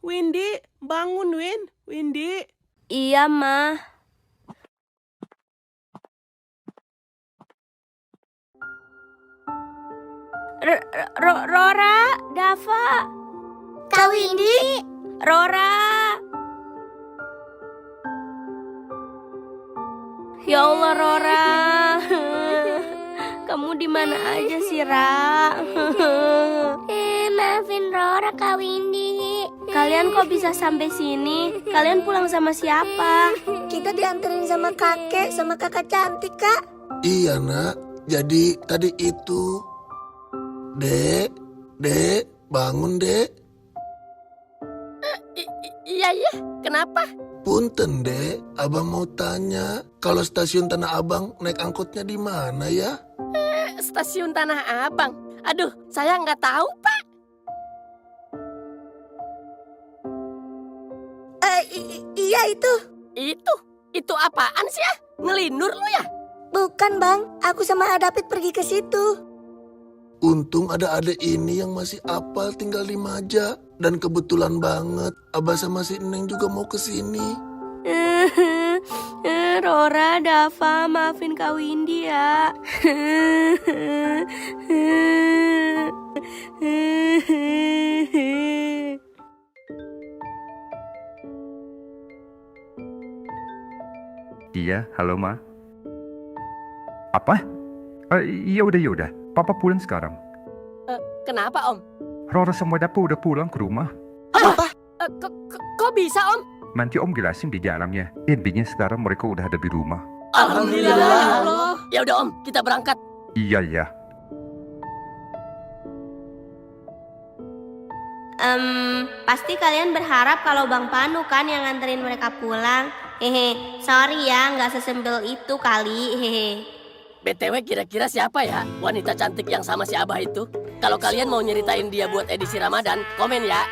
Windy, bangun Windy. Iya, Ma. Rora, Dava, Kak Windy. Rora. Ya Allah Rora, kamu di mana aja sih Ra? Maafin Rora, Kak Windy. Kalian kok bisa sampai sini? Kalian pulang sama siapa? Kita dianterin sama kakek, sama kakak cantik, Kak. Iya nak, jadi tadi itu. Dek, bangun dek. Iya, kenapa? Punten dek, abang mau tanya, kalau stasiun Tanah Abang naik angkotnya di mana ya? Stasiun Tanah Abang. Aduh, saya nggak tahu, Pak. Iya itu. Itu apaan sih ya? Ngelindur lu ya? Bukan bang, aku sama Adapit pergi ke situ. Untung ada adek ini yang masih apal tinggal di Maja. Dan kebetulan banget, Abah sama si Neng juga mau ke sini. Rora, Dava, maafin Kak Windy ya. Iya, halo Ma. Apa? Ya udah. Papa pulang sekarang. Kenapa, Om? Rora sama Dapa udah pulang ke rumah. Kok bisa, Om? Nanti Om jelasin di dalamnya. Intinya sekarang mereka udah ada di rumah. Alhamdulillah. Ya udah, Om, kita berangkat. Iya. Pasti kalian berharap kalau Bang Panu kan yang nganterin mereka pulang. Hehe, sorry ya, nggak sesempel itu kali. Hehe. BTW kira-kira siapa ya wanita cantik yang sama si Abah itu? Kalau kalian mau nyeritain dia buat edisi Ramadan, komen ya.